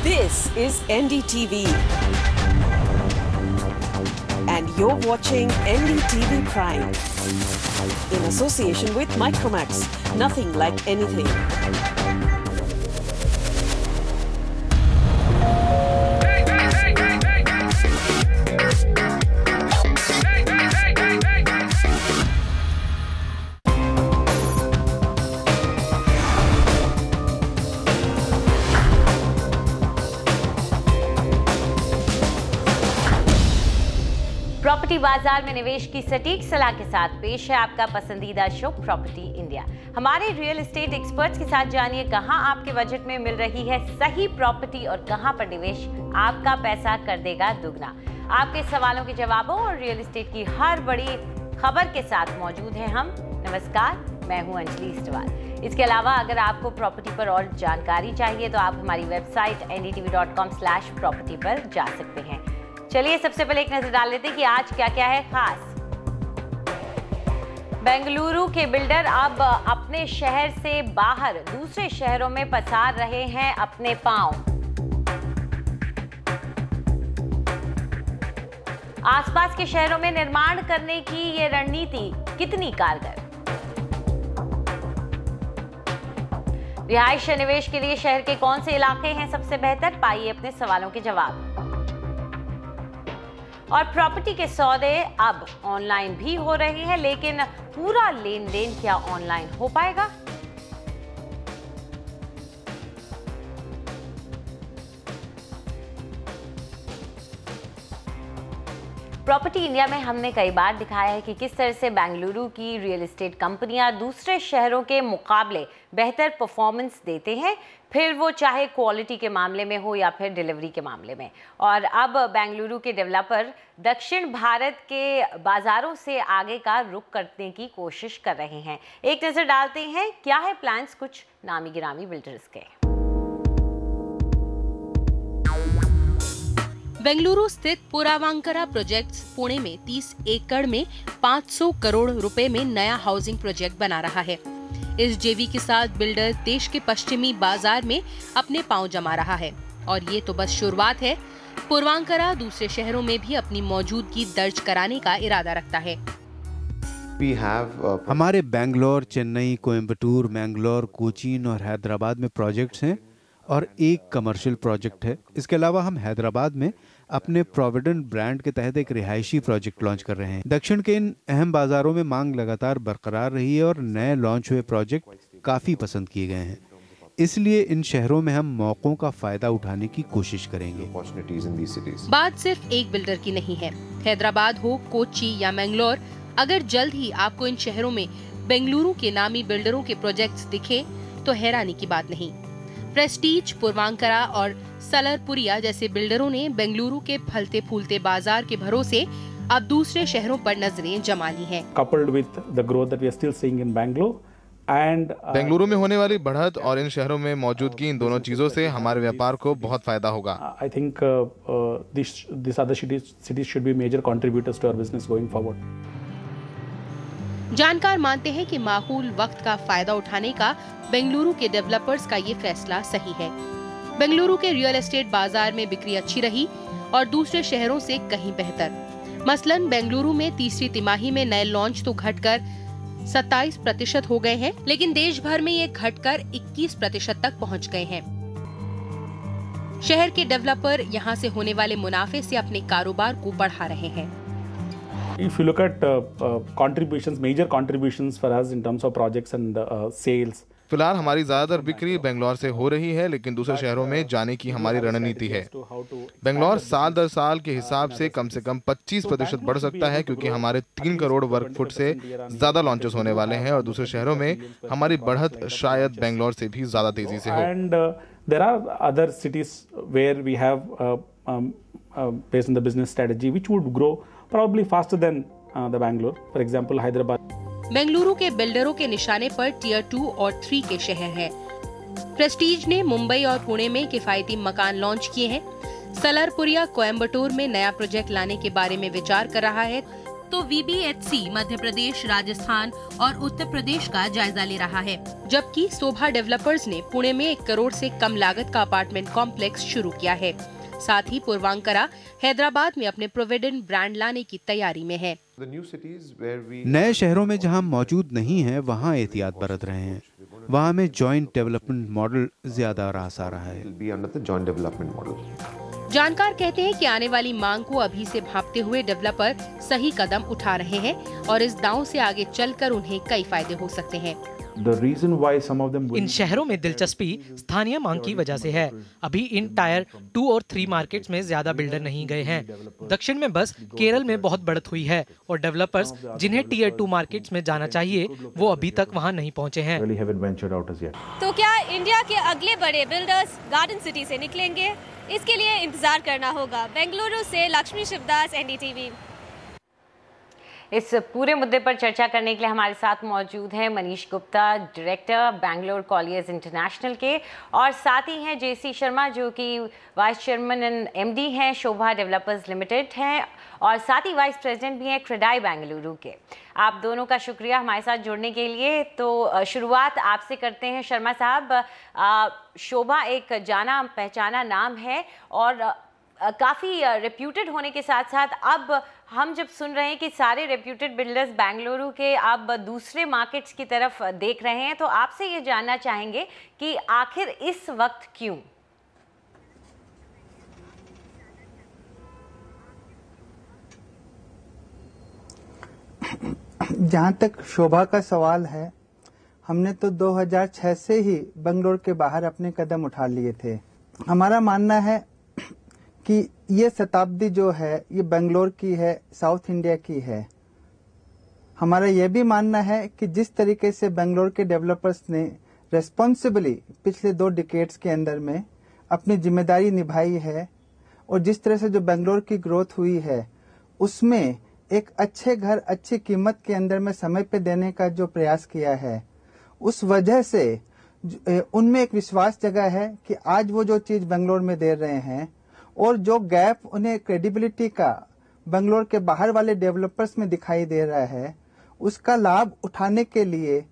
This is NDTV. And you're watching NDTV Prime. In association with Micromax. Nothing like anything. Property बाजार में निवेश की सटीक सलाह के साथ पेश है आपका पसंदीदा शो प्रॉपर्टी इंडिया। हमारे रियल एस्टेट एक्सपर्ट्स के साथ जानिए कहां आपके बजट में मिल रही है सही प्रॉपर्टी और कहां पर निवेश आपका पैसा कर देगा दुगना। आपके सवालों के जवाबों और रियल एस्टेट की हर बड़ी खबर के साथ मौजूद हैं हम। नमस्कार, मैं हूं अंजलि इस्टवाल। इसके अलावा अगर आपको प्रॉपर्टी पर और जानकारी चाहिए तो आप हमारी वेबसाइट ndtv.com/property पर जा सकते हैं। चलिए सबसे पहले एक नजर डाल लेते हैं कि आज क्या क्या है खास। बेंगलुरु के बिल्डर अब अपने शहर से बाहर दूसरे शहरों में पसार रहे हैं अपने पांव। आसपास के शहरों में निर्माण करने की ये रणनीति कितनी कारगर। रिहायश निवेश के लिए शहर के कौन से इलाके हैं सबसे बेहतर, पाइए अपने सवालों के जवाब। और प्रॉपर्टी के सौदे अब ऑनलाइन भी हो रहे हैं, लेकिन पूरा लेन देन क्या ऑनलाइन हो पाएगा? प्रॉपर्टी इंडिया में हमने कई बार दिखाया है कि किस तरह से बेंगलुरु की रियल एस्टेट कंपनियां दूसरे शहरों के मुकाबले बेहतर परफॉर्मेंस देते हैं, फिर वो चाहे क्वालिटी के मामले में हो या फिर डिलीवरी के मामले में। और अब बेंगलुरु के डेवलपर दक्षिण भारत के बाजारों से आगे का रुख करने की कोशिश कर रहे हैं। एक नजर डालते हैं क्या है प्लान्स कुछ नामी गिरामी बिल्डर्स के। बेंगलुरु स्थित पुरावांकरा प्रोजेक्ट्स पुणे में 30 एकड़ में 500 करोड़ रुपए में नया हाउसिंग प्रोजेक्ट बना रहा है। इस जेवी के साथ बिल्डर देश के पश्चिमी बाजार में अपने पांव जमा रहा है और ये तो बस शुरुआत है। पुरावांकरा दूसरे शहरों में भी अपनी मौजूदगी दर्ज कराने का इरादा रखता है। हमारे बेंगलोर, चेन्नई, कोयम्बटूर, मैंगलोर, कोचीन और हैदराबाद में प्रोजेक्ट्स हैं और एक कमर्शियल प्रोजेक्ट है। इसके अलावा हम हैदराबाद में अपने प्रोविडेंट ब्रांड के तहत एक रिहायशी प्रोजेक्ट लॉन्च कर रहे हैं। दक्षिण के इन अहम बाजारों में मांग लगातार बरकरार रही है और नए लॉन्च हुए प्रोजेक्ट काफी पसंद किए गए हैं। इसलिए इन शहरों में हम मौकों का फायदा उठाने की कोशिश करेंगे। बात सिर्फ एक बिल्डर की नहीं है। हैदराबाद हो, कोची या मैंगलोर, अगर जल्द ही आपको इन शहरों में बेंगलुरु के नामी बिल्डरों के प्रोजेक्ट्स दिखे तो हैरानी की बात नहीं। प्रेस्टीज, पुरावांकरा और सलरपुरिया जैसे बिल्डरों ने बेंगलुरु के फलते फूलते बाजार के भरोसे अब दूसरे शहरों पर नजरें जमा ली हैं। Coupled with the growth that we are still seeing in Bangalore and Bengaluru में होने वाली बढ़त और इन शहरों में मौजूदगी, इन दोनों चीजों से हमारे व्यापार को बहुत फायदा होगा। I think these other cities should be major contributors to our business going forward. जानकार मानते हैं कि माकूल वक्त का फायदा उठाने का बेंगलुरु के डेवलपर्स का ये फैसला सही है। बेंगलुरु के रियल एस्टेट बाजार में बिक्री अच्छी रही और दूसरे शहरों से कहीं बेहतर। मसलन बेंगलुरु में तीसरी तिमाही में नए लॉन्च तो घटकर 27% हो गए हैं, लेकिन देश भर में ये घटकर 21% तक पहुंच गए हैं। शहर के डेवलपर यहाँ से होने वाले मुनाफे से अपने कारोबार को बढ़ा रहे हैं। If you look at contributions, major contributions for us in terms of projects and sales. फिलहाल हमारी ज्यादातर बिक्री बेंगलोर से हो रही है, लेकिन दूसरे शहरों में जाने की हमारी रणनीति है। बेंगलोर साल दर साल के हिसाब से कम 25% बढ़ सकता है, क्योंकि हमारे 3 करोड़ वर्ग फुट से ज्यादा लॉन्चेस होने वाले हैं और दूसरे शहरों में हमारी बढ़त शायद बेंगलोर से भी ज्यादा तेजी से हो। And there are other cities where we have based on the business strategy which would grow probably faster than the Bangalore. For example, Hyderabad. Bengaluru के बिल्डरों के निशाने पर टियर 2 और 3 के शहर हैं। प्रेस्टीज ने मुंबई और पुणे में किफायती मकान लॉन्च किए हैं। सलरपुरिया कोयम्बटूर में नया प्रोजेक्ट लाने के बारे में विचार कर रहा है। तो VBHC मध्य प्रदेश, राजस्थान और उत्तर प्रदेश का जायजा ले रहा है, जबकि शोभा डेवलपर्स ने पुणे में 1 करोड़ से कम लागत का अपार्टमेंट कॉम्प्लेक्स शुरू किया है। साथ ही पूर्वांकरा हैदराबाद में अपने प्रोविडेंट ब्रांड लाने की तैयारी में है। नए शहरों में जहां मौजूद नहीं है वहां एहतियात बरत रहे हैं। वहां में जॉइंट डेवलपमेंट मॉडल ज्यादा रास आ रहा है। जानकार कहते हैं कि आने वाली मांग को अभी से भांपते हुए डेवलपर सही कदम उठा रहे हैं और इस दांव से आगे चलकर उन्हें कई फायदे हो सकते हैं। इन शहरों में दिलचस्पी स्थानीय मांग की वजह से है। अभी इन टायर 2 और 3 मार्केट्स में ज्यादा बिल्डर नहीं गए हैं। दक्षिण में बस केरल में बहुत बढ़त हुई है और डेवलपर्स जिन्हें टियर 2 मार्केट्स में जाना चाहिए वो अभी तक वहां नहीं पहुंचे हैं। तो क्या इंडिया के अगले बड़े बिल्डर्स गार्डन सिटी से निकलेंगे? इसके लिए इंतजार करना होगा। बेंगलुरु से लक्ष्मी शिवदास, NDTV। इस पूरे मुद्दे पर चर्चा करने के लिए हमारे साथ मौजूद हैं Manish Gupta, director Bangalore Colliers international के, और साथ ही हैं JC शर्मा जो कि वाइस चेयरमैन एंड MD हैं शोभा डेवलपर्स लिमिटेड हैं, और साथ ही वाइस प्रेसिडेंट भी हैं क्रेडाई बेंगलुरु के। आप दोनों का शुक्रिया हमारे साथ जुड़ने के लिए। तो शुरुआत आपसे करते हैं शर्मा साहब। शोभा एक जाना पहचाना नाम है और काफ़ी रेप्यूटेड होने के साथ साथ अब हम जब सुन रहे हैं कि सारे रेप्यूटेड बिल्डर्स बेंगलुरु के अब दूसरे मार्केट्स की तरफ देख रहे हैं, तो आपसे ये जानना चाहेंगे कि आखिर इस वक्त क्यों? जहाँ तक शोभा का सवाल है, हमने तो 2006 से ही बेंगलोर के बाहर अपने कदम उठा लिए थे। हमारा मानना है कि ये शताब्दी जो है ये बेंगलोर की है, साउथ इंडिया की है। हमारा ये भी मानना है कि जिस तरीके से बेंगलोर के डेवलपर्स ने रेस्पॉन्सिबली पिछले 2 डिकेड्स के अंदर में अपनी जिम्मेदारी निभाई है और जिस तरह से जो बेंगलोर की ग्रोथ हुई है उसमें एक अच्छे घर अच्छी कीमत के अंदर में समय पे देने का जो प्रयास किया है, उस वजह से उनमें एक विश्वास जगा है कि आज वो जो चीज बेंगलोर में दे रहे हैं और जो गैप उन्हें क्रेडिबिलिटी का बेंगलोर के बाहर वाले डेवलपर्स में दिखाई दे रहा है, उसका लाभ उठाने के लिए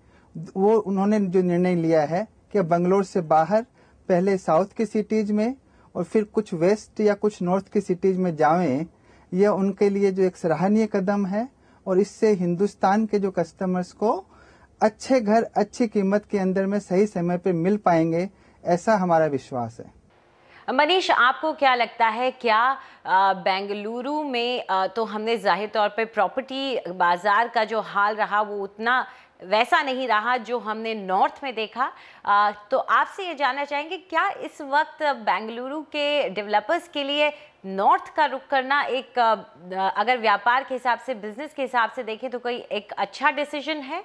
वो उन्होंने जो निर्णय लिया है कि बेंगलोर से बाहर पहले साउथ की सिटीज में और फिर कुछ वेस्ट या कुछ नॉर्थ की सिटीज में जाएं। यह उनके लिए जो एक सराहनीय कदम है और इससे हिंदुस्तान के जो कस्टमर्स को अच्छे घर अच्छी कीमत के अंदर में सही समय पे मिल पाएंगे, ऐसा हमारा विश्वास है। मनीष, आपको क्या लगता है, क्या बेंगलुरु में तो हमने जाहिर तौर पे प्रॉपर्टी बाजार का जो हाल रहा वो उतना वैसा नहीं रहा जो हमने नॉर्थ में देखा, तो आपसे ये जानना चाहेंगे क्या इस वक्त बेंगलुरु के डेवलपर्स के लिए नॉर्थ का रुख करना एक अगर व्यापार के हिसाब से, बिजनेस के हिसाब से देखें तो कोई एक अच्छा डिसीजन है?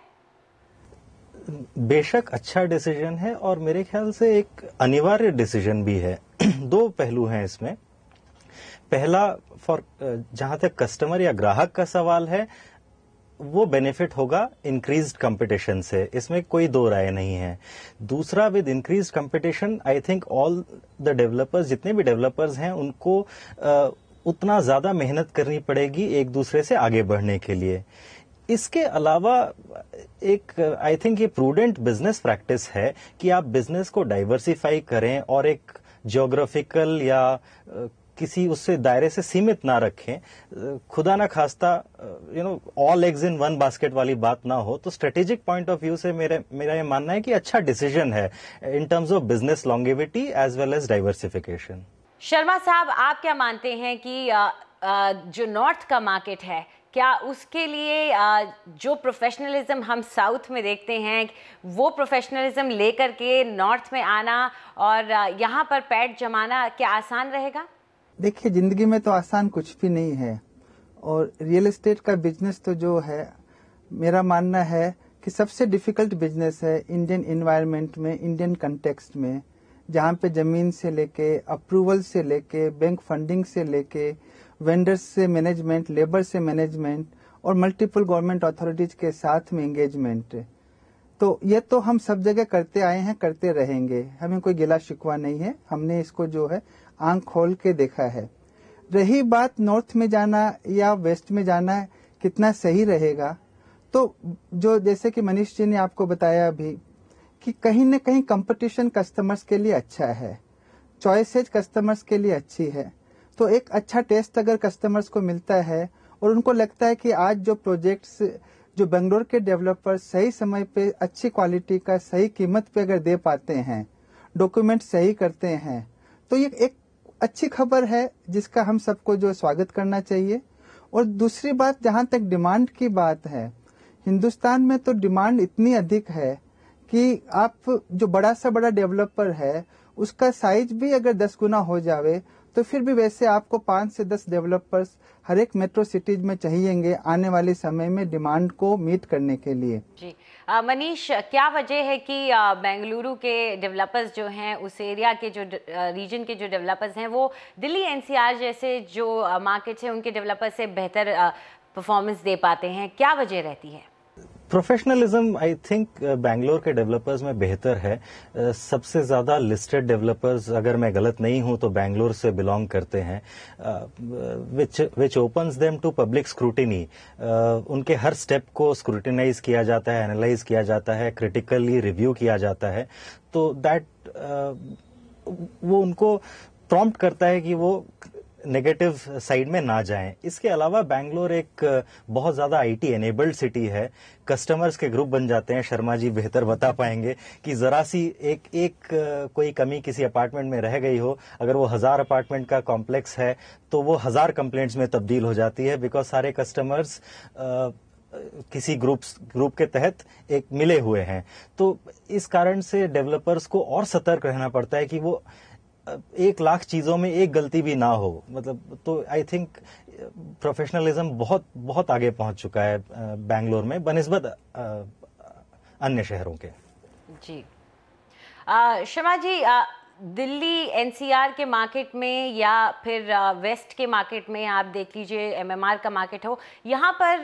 बेशक अच्छा डिसीजन है और मेरे ख्याल से एक अनिवार्य डिसीजन भी है। 2 पहलू हैं इसमें। पहला, जहां तक कस्टमर या ग्राहक का सवाल है, वो बेनिफिट होगा इंक्रीज्ड कंपटीशन से, इसमें कोई 2 राय नहीं है। दूसरा, with increased competition I think all the developers, जितने भी डेवलपर्स हैं उनको उतना ज्यादा मेहनत करनी पड़ेगी एक दूसरे से आगे बढ़ने के लिए। इसके अलावा एक आई थिंक ये प्रूडेंट बिजनेस प्रैक्टिस है कि आप बिजनेस को डाइवर्सिफाई करें और एक ज्योग्राफिकल या किसी उससे दायरे से सीमित ना रखें। खुदा ना खास्ता all eggs in one basket वाली बात ना हो। तो स्ट्रेटेजिक पॉइंट ऑफ व्यू से मेरा ये मानना है कि अच्छा डिसीजन है in terms of business longevity as well as diversification. Sharma साहब, आप क्या मानते हैं कि जो नॉर्थ का मार्केट है, क्या उसके लिए जो प्रोफेशनलिज्म हम साउथ में देखते हैं वो प्रोफेशनलिज्म लेकर के नॉर्थ में आना और यहाँ पर पैड जमाना क्या आसान रहेगा? देखिए, जिंदगी में तो आसान कुछ भी नहीं है और रियल एस्टेट का बिजनेस तो जो है, मेरा मानना है कि सबसे डिफिकल्ट बिजनेस है इंडियन एनवायरनमेंट में, इंडियन कंटेक्स्ट में, जहाँ पे जमीन से लेके अप्रूवल से लेके बैंक फंडिंग से लेके वेंडर्स से मैनेजमेंट, लेबर से मैनेजमेंट और मल्टीपल गवर्नमेंट अथॉरिटीज के साथ में एंगेजमेंट। तो ये तो हम सब जगह करते आए हैं, करते रहेंगे, हमें कोई गिला शिकवा नहीं है, हमने इसको जो है आंख खोल के देखा है। रही बात नॉर्थ में जाना या वेस्ट में जाना, कितना सही रहेगा। तो जो जैसे कि मनीष जी ने आपको बताया अभी कि कहीं न कहीं कंपटीशन कस्टमर्स के लिए अच्छा है, चॉइसेज कस्टमर्स के लिए अच्छी है। तो एक अच्छा टेस्ट अगर कस्टमर्स को मिलता है और उनको लगता है कि आज जो प्रोजेक्ट्स जो बेंगलोर के डेवलपर्स सही समय पे अच्छी क्वालिटी का सही कीमत पे अगर दे पाते हैं, डॉक्यूमेंट सही करते हैं, तो ये एक अच्छी खबर है जिसका हम सबको जो स्वागत करना चाहिए। और दूसरी बात, जहां तक डिमांड की बात है, हिंदुस्तान में तो डिमांड इतनी अधिक है कि आप जो बड़ा सा बड़ा डेवलपर है उसका साइज भी अगर 10 गुना हो जावे तो फिर भी वैसे आपको 5 से 10 डेवलपर्स हर एक मेट्रो सिटीज में चाहिएंगे आने वाले समय में डिमांड को मीट करने के लिए। जी मनीष, क्या वजह है कि बेंगलुरु के डेवलपर्स जो हैं, उस एरिया के जो रीजन के जो डेवलपर्स हैं, वो दिल्ली एनसीआर जैसे जो मार्केट्स हैं उनके डेवलपर्स से बेहतर परफॉर्मेंस दे पाते हैं? क्या वजह रहती है? प्रोफेशनलिज्म आई थिंक बैंगलोर के डेवलपर्स में बेहतर है। सबसे ज्यादा लिस्टेड डेवलपर्स, अगर मैं गलत नहीं हूं तो बैंगलोर से बिलोंग करते हैं, which opens them to public scrutiny. उनके हर स्टेप को स्क्रूटिनाइज किया जाता है, एनालाइज किया जाता है, क्रिटिकली रिव्यू किया जाता है। तो दैट वो उनको प्रॉम्प्ट करता है कि वो नेगेटिव साइड में ना जाएं। इसके अलावा बैंगलोर एक बहुत ज्यादा आईटी एनेबल्ड सिटी है। कस्टमर्स के ग्रुप बन जाते हैं। शर्मा जी बेहतर बता पाएंगे कि जरा सी एक कोई कमी किसी अपार्टमेंट में रह गई हो, अगर वो 1000 अपार्टमेंट का कॉम्प्लेक्स है तो वो 1000 कंप्लेंट्स में तब्दील हो जाती है, बिकॉज सारे कस्टमर्स किसी ग्रुप के तहत एक मिले हुए हैं। तो इस कारण से डेवलपर्स को और सतर्क रहना पड़ता है कि वो 1 लाख चीजों में एक गलती भी ना हो। मतलब तो आई थिंक प्रोफेशनलिज्म बहुत बहुत आगे पहुंच चुका है बैंगलोर में बनिस्बत अन्य शहरों के। जी शर्मा जी, दिल्ली एनसीआर के मार्केट में या फिर वेस्ट के मार्केट में आप देख लीजिए, एमएमआर का मार्केट हो, यहाँ पर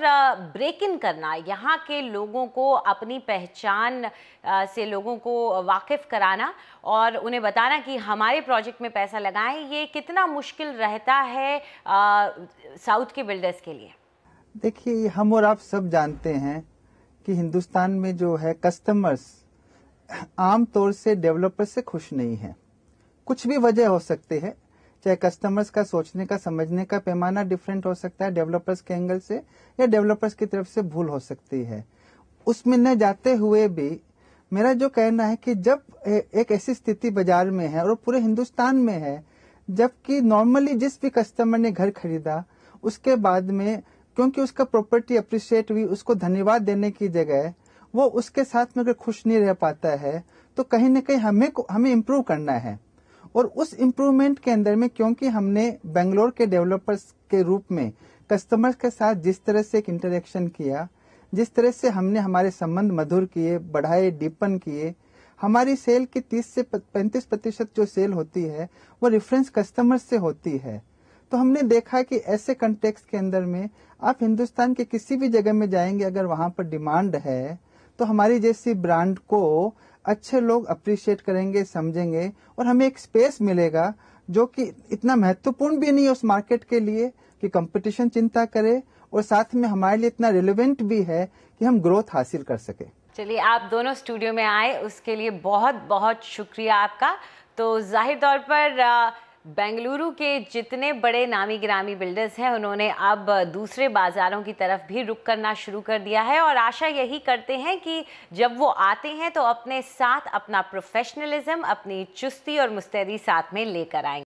ब्रेक इन करना, यहाँ के लोगों को अपनी पहचान से लोगों को वाकिफ कराना और उन्हें बताना कि हमारे प्रोजेक्ट में पैसा लगाएं, ये कितना मुश्किल रहता है साउथ के बिल्डर्स के लिए? देखिए, हम और आप सब जानते हैं कि हिंदुस्तान में जो है कस्टमर्स आम तौर से डेवलपर से खुश नहीं है। कुछ भी वजह हो सकती है, चाहे कस्टमर्स का सोचने का समझने का पैमाना डिफरेंट हो सकता है डेवलपर्स के एंगल से, या डेवलपर्स की तरफ से भूल हो सकती है। उसमें न जाते हुए भी मेरा जो कहना है कि जब एक ऐसी स्थिति बाजार में है और पूरे हिंदुस्तान में है, जबकि नॉर्मली जिस भी कस्टमर ने घर खरीदा उसके बाद में क्योंकि उसका प्रॉपर्टी अप्रिशिएट हुई, उसको धन्यवाद देने की जगह वो उसके साथ में अगर खुश नहीं रह पाता है तो कहीं न कहीं हमें इम्प्रूव करना है। और उस इम्प्रूवमेंट के अंदर में क्योंकि हमने बेंगलोर के डेवलपर्स के रूप में कस्टमर्स के साथ जिस तरह से एक इंटरेक्शन किया, जिस तरह से हमने हमारे संबंध मधुर किए, बढ़ाए, डीपन किए, हमारी सेल की 30 से 35% जो सेल होती है वो रेफरेंस कस्टमर्स से होती है। तो हमने देखा कि ऐसे कंटेक्स्ट के अंदर में आप हिंदुस्तान के किसी भी जगह में जाएंगे, अगर वहां पर डिमांड है तो हमारी जैसी ब्रांड को अच्छे लोग अप्रिशिएट करेंगे, समझेंगे और हमें एक स्पेस मिलेगा जो कि इतना महत्वपूर्ण भी नहीं है उस मार्केट के लिए कि कंपटीशन चिंता करे, और साथ में हमारे लिए इतना रिलेवेंट भी है कि हम ग्रोथ हासिल कर सके। चलिए, आप दोनों स्टूडियो में आए उसके लिए बहुत बहुत शुक्रिया आपका। तो जाहिर तौर पर बेंगलुरु के जितने बड़े नामी गिरामी बिल्डर्स हैं उन्होंने अब दूसरे बाज़ारों की तरफ भी रुख करना शुरू कर दिया है और आशा यही करते हैं कि जब वो आते हैं तो अपने साथ अपना प्रोफेशनलिज्म, अपनी चुस्ती और मुस्तैदी साथ में लेकर आएंगे।